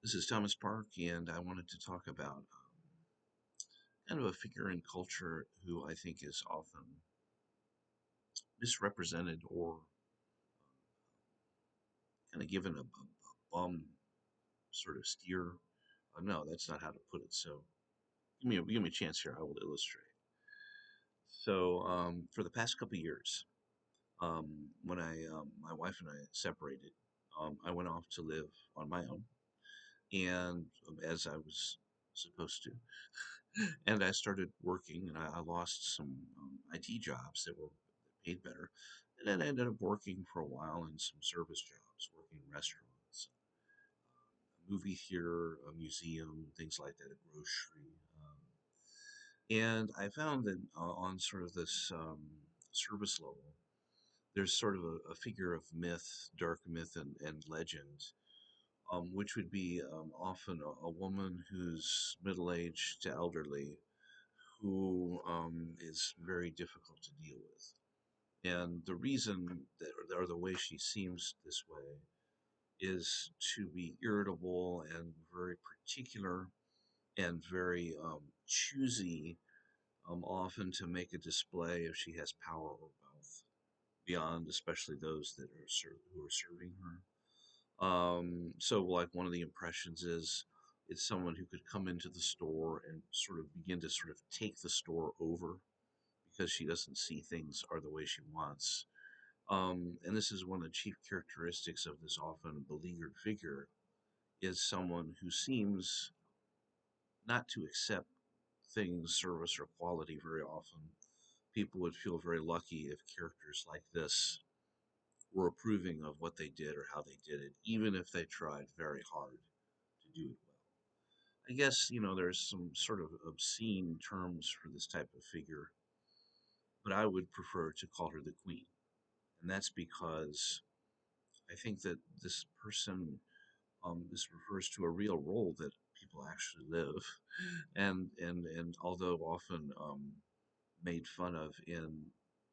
This is Thomas Park, and I wanted to talk about kind of a figure in culture who I think is often misrepresented or kind of given a bum sort of steer. No, that's not how to put it. So give me a chance here. I will illustrate. So for the past couple of years, when my wife and I separated, I went off to live on my own, and as I was supposed to. And I started working, and I lost some IT jobs that were paid better. And then I ended up working for a while in some service jobs, working in restaurants, a movie theater, a museum, things like that, a grocery. And I found that on sort of this service level, there's sort of a figure of myth, dark myth, and legend, which would be often a woman who's middle aged to elderly who is very difficult to deal with. And the reason that, or the way she seems this way, is to be irritable and very particular and very choosy, often to make a display if she has power or wealth beyond, especially those that are who are serving her. So, like one of the impressions is it's someone who could come into the store and sort of begin to sort of take the store over because she doesn't see things are the way she wants. And this is one of the chief characteristics of this often beleaguered figure is someone who seems not to accept things, service, or quality very often. People would feel very lucky if characters like this were approving of what they did or how they did it, even if they tried very hard to do it well. I guess, there's some sort of obscene terms for this type of figure, but I would prefer to call her the queen. And that's because I think that this person, this refers to a real role that people actually live, and although often made fun of in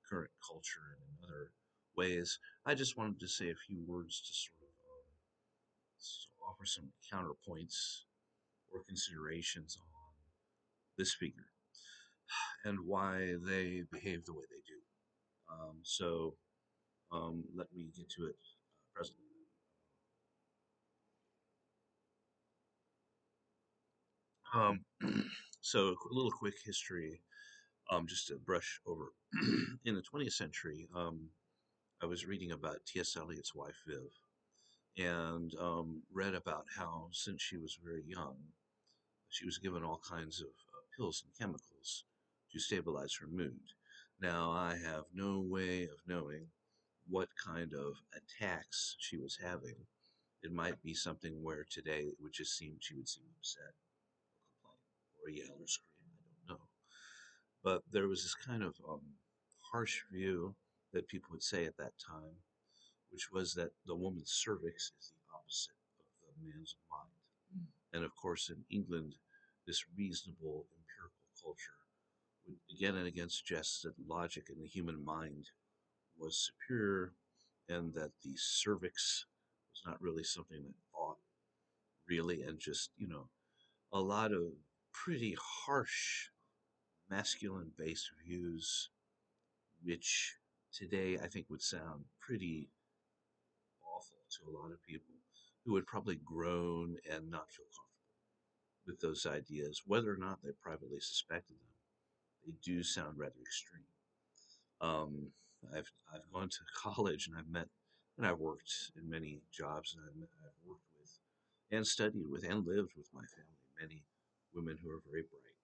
current culture and in other ways, I just wanted to say a few words to sort of offer some counterpoints or considerations on this figure and why they behave the way they do. So let me get to it presently. Um, so a little quick history, just to brush over. In the 20th century, I was reading about T.S. Eliot's wife Viv, and read about how since she was very young, she was given all kinds of pills and chemicals to stabilize her mood. Now, I have no way of knowing what kind of attacks she was having. It might be something where today it would just seem she would seem upset or complain or yell or scream. I don't know. But there was this kind of harsh view that people would say at that time, which was that the woman's cervix is the opposite of the man's mind. And of course, in England, this reasonable empirical culture would again and again suggest that logic in the human mind was superior and that the cervix was not really something that thought really, and just, a lot of pretty harsh masculine based views, which today I think would sound pretty awful to a lot of people who would probably groan and not feel comfortable with those ideas, whether or not they privately suspected them. They do sound rather extreme. Um, I've gone to college and I've met and I've worked in many jobs and I've worked with and studied with and lived with my family many women who are very bright,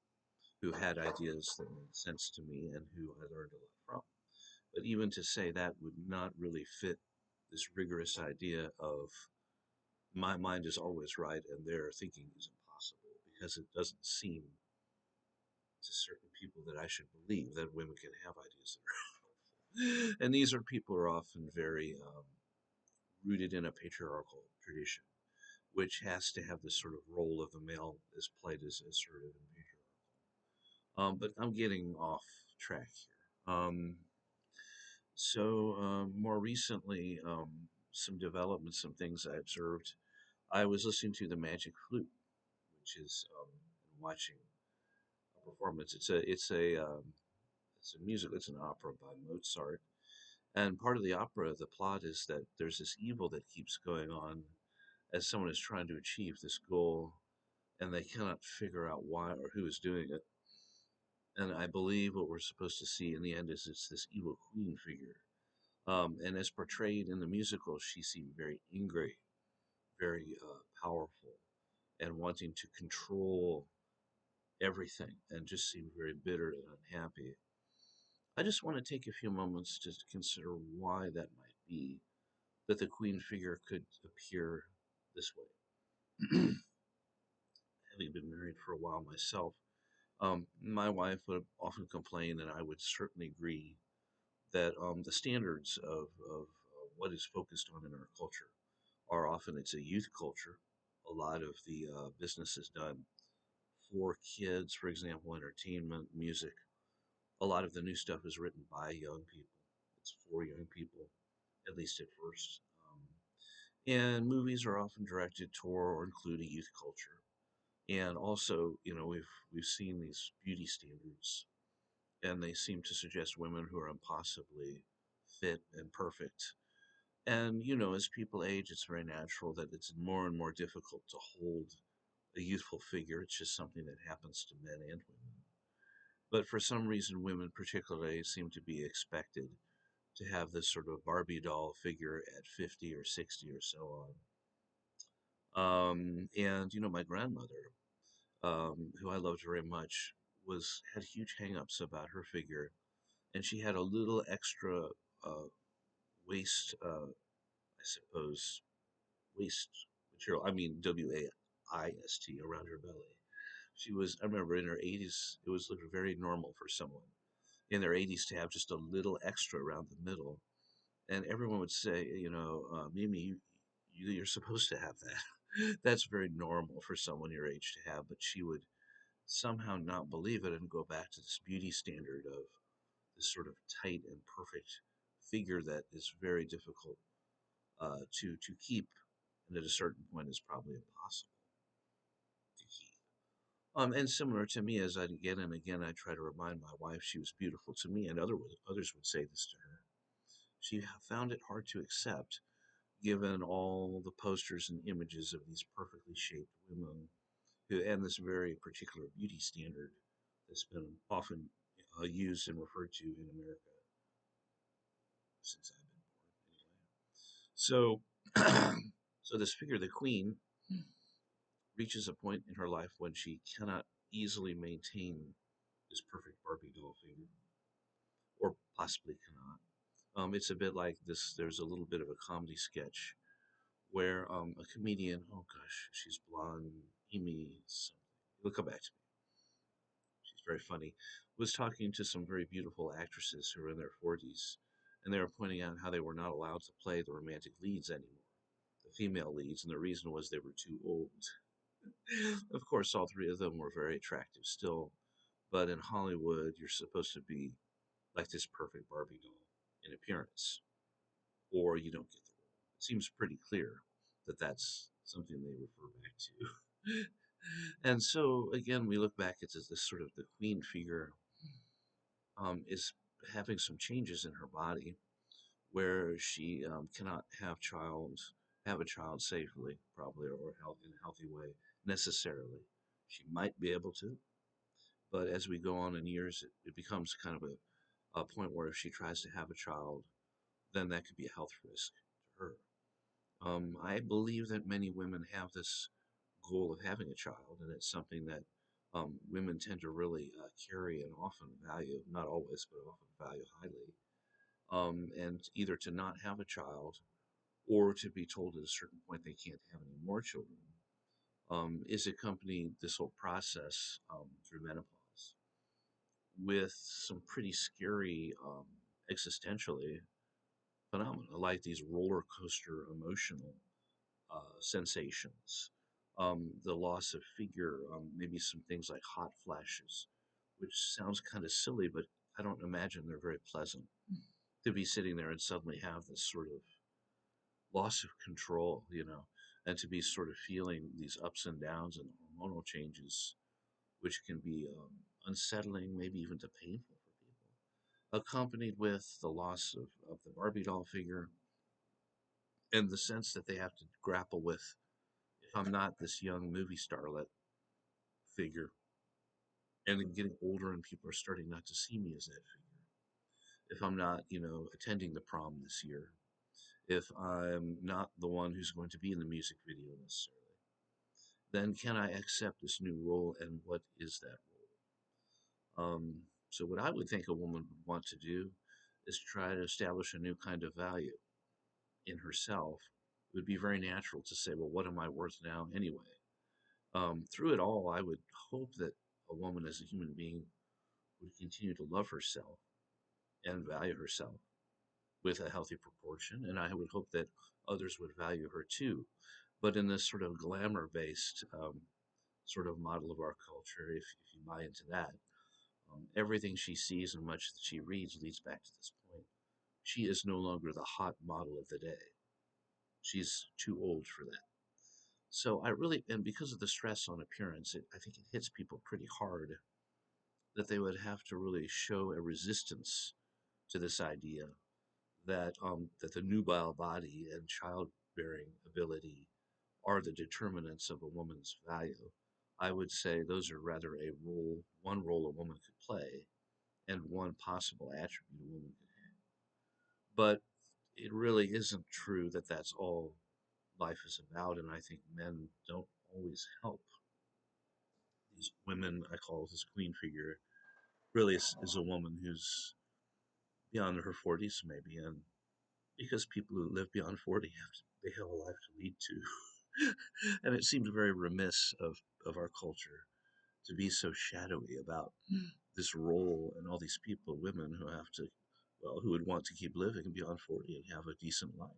who had ideas that made sense to me and who I learned a lot from. But even to say that would not really fit this rigorous idea of my mind is always right and their thinking is impossible, because it doesn't seem to certain people that I should believe that women can have ideas that are helpful. And these are people who are often very rooted in a patriarchal tradition, which has to have this sort of role of the male is played as assertive and patriarchal. But I'm getting off track here. So more recently, some developments, some things I observed. I was listening to the Magic Flute, which is watching a performance. It's a musical. It's an opera by Mozart, and part of the opera, the plot is that there's this evil that keeps going on as someone is trying to achieve this goal, and they cannot figure out why or who is doing it. And I believe what we're supposed to see in the end is it's this evil queen figure. And as portrayed in the musical, she seemed very angry, very powerful, and wanting to control everything, and just seemed very bitter and unhappy. I just want to take a few moments just to consider why that might be, that the queen figure could appear this way. Having been married for a while myself, my wife would often complain, and I would certainly agree, that the standards of what is focused on in our culture are often it's a youth culture. A lot of the business is done for kids, for example, entertainment, music. A lot of the new stuff is written by young people. It's for young people, at least at first. And movies are often directed toward or include a youth culture. And also, we've seen these beauty standards, and they seem to suggest women who are impossibly fit and perfect. And as people age, it's very natural that it's more and more difficult to hold a youthful figure. It's just something that happens to men and women. But for some reason, women particularly seem to be expected to have this sort of Barbie doll figure at 50 or 60 or so on. And my grandmother, who I loved very much, had huge hang-ups about her figure, and she had a little extra uh, waist, I suppose, waist material. I mean, WAIST around her belly. I remember in her 80s, it was looking very normal for someone in their 80s to have just a little extra around the middle. And everyone would say, Mimi, you're supposed to have that. That's very normal for someone your age to have. But she would somehow not believe it and go back to this beauty standard of this sort of tight and perfect figure that is very difficult to keep, and at a certain point is probably impossible to keep. And similar to me, as I again and again I try to remind my wife she was beautiful to me, and others would say this to her. She found it hard to accept, given all the posters and images of these perfectly shaped women and this very particular beauty standard that's been often used and referred to in America since I've been born, anyway. So this figure, the queen, reaches a point in her life when she cannot easily maintain this perfect Barbie doll figure, or possibly cannot. It's a bit like this. There's a little bit of a comedy sketch where a comedian, oh gosh, she's blonde, Amy something. It'll come back to me. She's very funny. Was talking to some very beautiful actresses who were in their 40s, and they were pointing out how they were not allowed to play the romantic leads anymore, the female leads, and the reason was they were too old. Of course, all three of them were very attractive still, but in Hollywood, you're supposed to be like this perfect Barbie doll in appearance, or you don't get the role. It seems pretty clear that that's something they refer back to. And so, again, we look back at this sort of the queen figure is having some changes in her body where she cannot have a child safely, probably, or in a healthy way necessarily. She might be able to, but as we go on in years, it becomes kind of a point where if she tries to have a child, then that could be a health risk to her. I believe that many women have this goal of having a child, and it's something that women tend to really carry and often value, not always, but often value highly. And either to not have a child or to be told at a certain point they can't have any more children is accompanied this whole process through menopause with some pretty scary existentially phenomena like these roller coaster emotional sensations, the loss of figure, maybe some things like hot flashes, which sounds kind of silly, but I don't imagine they're very pleasant to be sitting there and suddenly have this sort of loss of control. and to be sort of feeling these ups and downs and hormonal changes, which can be unsettling, maybe even to painful for people, accompanied with the loss of the Barbie doll figure and the sense that they have to grapple with, if I'm not this young movie starlet figure, and then getting older and people are starting not to see me as that figure, if I'm not, attending the prom this year, if I'm not the one who's going to be in the music video necessarily, then can I accept this new role and what is that role? So, what I would think a woman would want to do is try to establish a new kind of value in herself. It would be very natural to say, well, what am I worth now anyway? Through it all, I would hope that a woman as a human being would continue to love herself and value herself with a healthy proportion. And I would hope that others would value her too. But in this sort of glamour based sort of model of our culture, if you buy into that, everything she sees and much that she reads leads back to this point. She is no longer the hot model of the day. She's too old for that. So I really, and because of the stress on appearance, I think it hits people pretty hard that they would have to really show a resistance to this idea that the nubile body and childbearing ability are the determinants of a woman's value. I would say those are rather one role a woman could play, and one possible attribute a woman could have. But it really isn't true that that's all life is about, and I think men don't always help. These women, I call this queen figure, really is a woman who's beyond her 40s, maybe, and because people who live beyond 40 they have a life to lead to. And it seems very remiss of our culture to be so shadowy about this role and all these people, women who have to, well, who would want to keep living beyond 40 and have a decent life.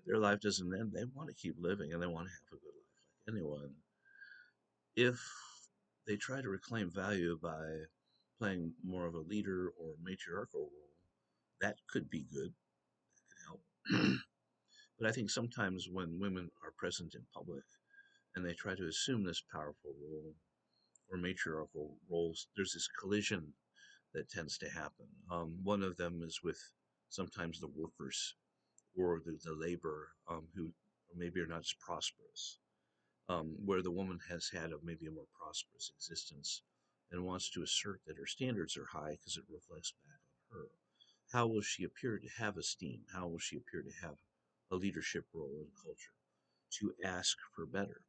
Their life doesn't end. They want to keep living and they want to have a good life like anyone. If they try to reclaim value by playing more of a leader or matriarchal role, that could be good. That could help. But I think sometimes when women are present in public and they try to assume this powerful role or matriarchal roles, there's this collision that tends to happen. One of them is with sometimes the workers or the labor who maybe are not as prosperous, where the woman has had maybe a more prosperous existence and wants to assert that her standards are high because it reflects back on her. How will she appear to have esteem? How will she appear to have a leadership role in culture? To ask for better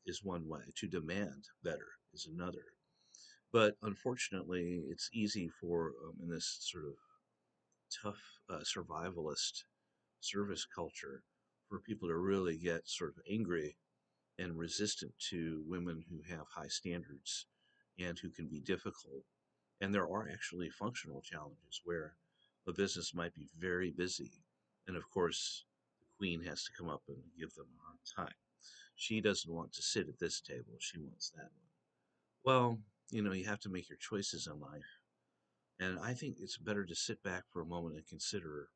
is one way, to demand better is another. But unfortunately, it's easy for, in this sort of tough survivalist service culture, for people to really get sort of angry and resistant to women who have high standards and who can be difficult. And there are actually functional challenges where a business might be very busy. And of course, the queen has to come up and give them a hard time. She doesn't want to sit at this table, she wants that one. Well, you have to make your choices in life. And I think it's better to sit back for a moment and consider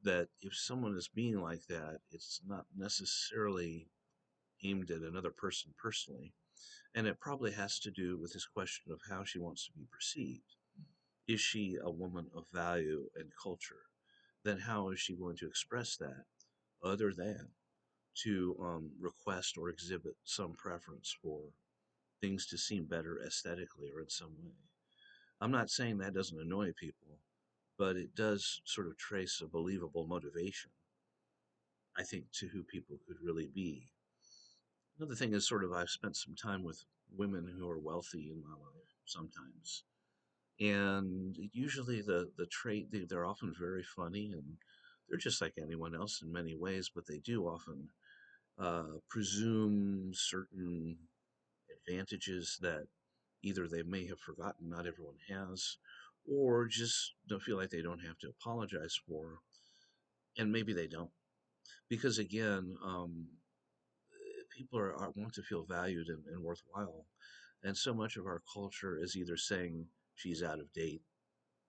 that if someone is being like that, it's not necessarily aimed at another person personally. And it probably has to do with this question of how she wants to be perceived. Is she a woman of value and culture? Then how is she going to express that other than to request or exhibit some preference for things to seem better aesthetically or in some way? I'm not saying that doesn't annoy people, but it does sort of trace a believable motivation, I think, to who people could really be. Another thing is sort of I've spent some time with women who are wealthy in my life sometimes. And usually the trait, they're often very funny and they're just like anyone else in many ways, but they do often presume certain advantages that either they may have forgotten not everyone has, or just don't feel like they don't have to apologize for, and maybe they don't. Because again, people want to feel valued and worthwhile. And so much of our culture is either saying she's out of date,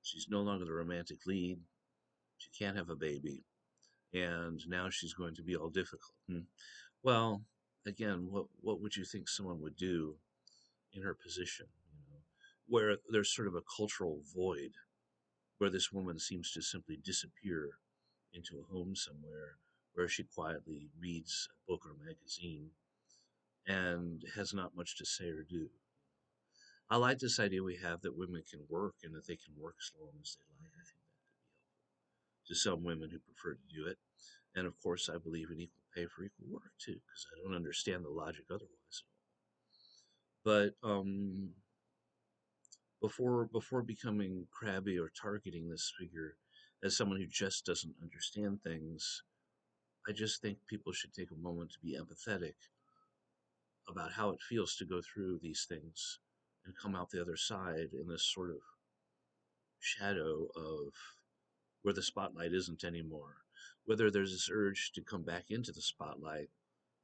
she's no longer the romantic lead, she can't have a baby, and now she's going to be all difficult. Well, again, what would you think someone would do in her position? Where there's sort of a cultural void, where this woman seems to simply disappear into a home somewhere, where she quietly reads a book or magazine and has not much to say or do. I like this idea we have that women can work and that they can work as long as they like. I think that could be helpful to some women who prefer to do it. And of course, I believe in equal pay for equal work too, because I don't understand the logic otherwise at all. But before becoming crabby or targeting this figure as someone who just doesn't understand things, I just think people should take a moment to be empathetic about how it feels to go through these things and come out the other side in this sort of shadow of where the spotlight isn't anymore. Whether there's this urge to come back into the spotlight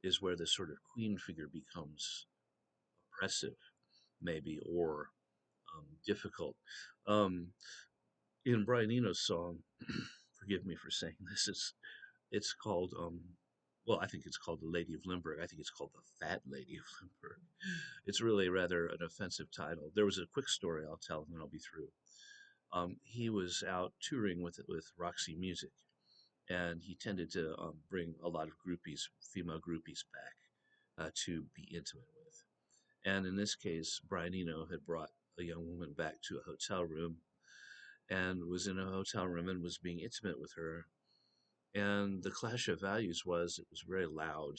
is where this sort of queen figure becomes oppressive, maybe, or difficult. Um, in Brian Eno's song, forgive me for saying this, it's called well, I think it's called The Lady of Limburg. I think it's called The Fat Lady of Limburg. It's really rather an offensive title. There was a quick story I'll tell, and then I'll be through. He was out touring with Roxy Music, and he tended to bring a lot of groupies, female groupies, back to be intimate with. And in this case, Brian Eno had brought a young woman back to a hotel room and was in a hotel room and was being intimate with her. And the clash of values was it was very loud,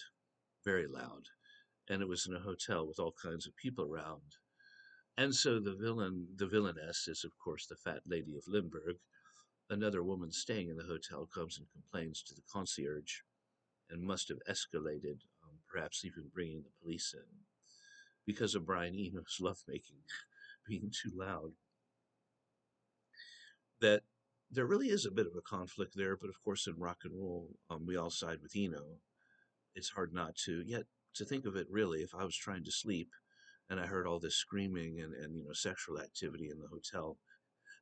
and it was in a hotel with all kinds of people around. And so the villainess is, of course, the fat lady of Limburg. Another woman staying in the hotel comes and complains to the concierge and must have escalated, perhaps even bringing the police in because of Brian Eno's lovemaking being too loud. That there really is a bit of a conflict there, but of course, in rock and roll, we all side with Eno. It's hard not to. Yet, to think of it really, if I was trying to sleep and I heard all this screaming and sexual activity in the hotel,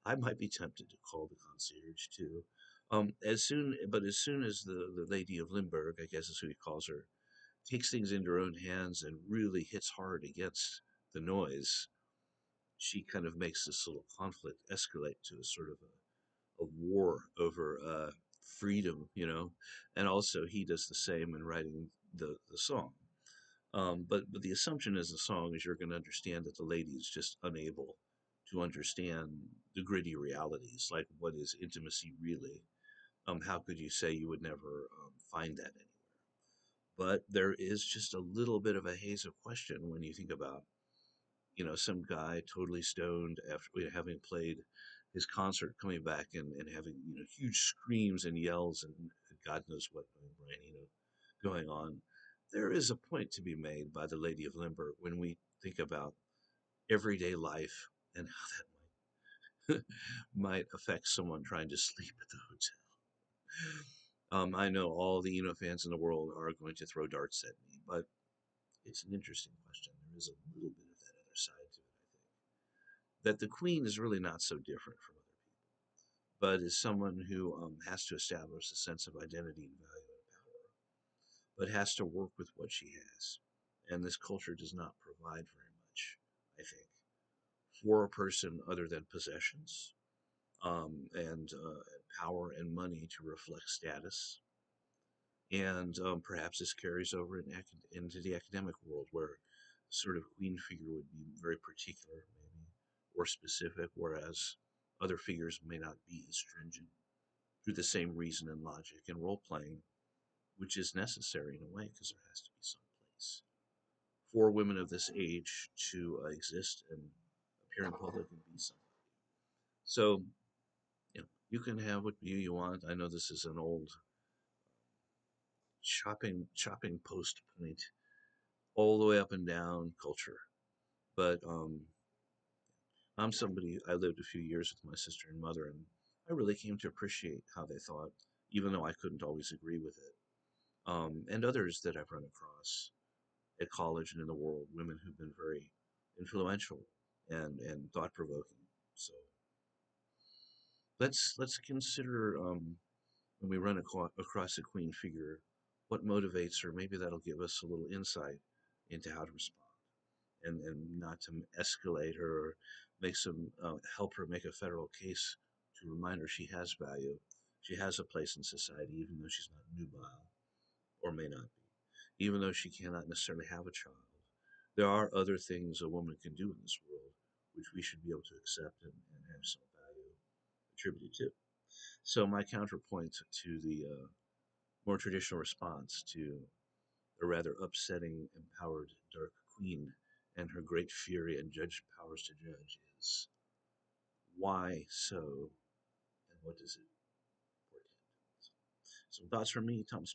I might be tempted to call the concierge too. As soon as the lady of Limburg, I guess is who he calls her, takes things into her own hands and really hits hard against the noise, she kind of makes this little conflict escalate to a sort of a war over freedom, and also he does the same in writing the song. But the assumption is the song is you're going to understand that the lady is just unable to understand the gritty realities, like what is intimacy really? How could you say you would never find that anywhere? But there is just a little bit of a haze of question when you think about, some guy totally stoned after having played his concert, coming back and having, huge screams and yells and God knows what, Brian, going on. There is a point to be made by the Lady of Limburg when we think about everyday life and how that might affect someone trying to sleep at the hotel. I know all the fans in the world are going to throw darts at me, but it's an interesting question. There is a little bit of that other side to it, I think. That the Queen is really not so different from other people, but is someone who has to establish a sense of identity and value and power, but has to work with what she has. And this culture does not provide very much, I think, for a person other than possessions and power and money to reflect status. And perhaps this carries over into the academic world where sort of queen figure would be very particular, maybe, or specific, whereas other figures may not be as stringent through the same reason and logic and role playing, which is necessary in a way because there has to be some place for women of this age to exist and appear in public and be somebody. So, you can have what view you want. I know this is an old chopping post point all the way up and down culture. But I'm somebody, I lived a few years with my sister and mother, and I really came to appreciate how they thought, even though I couldn't always agree with it. And others that I've run across at college and in the world, women who've been very influential and thought provoking. So let's consider when we run across a queen figure what motivates her. Maybe that'll give us a little insight into how to respond and not to escalate her or make some help her make a federal case to remind her she has value. She has a place in society, even though she's not nubile or may not be, even though she cannot necessarily have a child. There are other things a woman can do in this world which we should be able to accept and have some value attributed to. So, my counterpoint to the more traditional response to a rather upsetting, empowered Dark Queen and her great fury and judge powers to judge is why so and what does it portend? Some thoughts from me, Thomas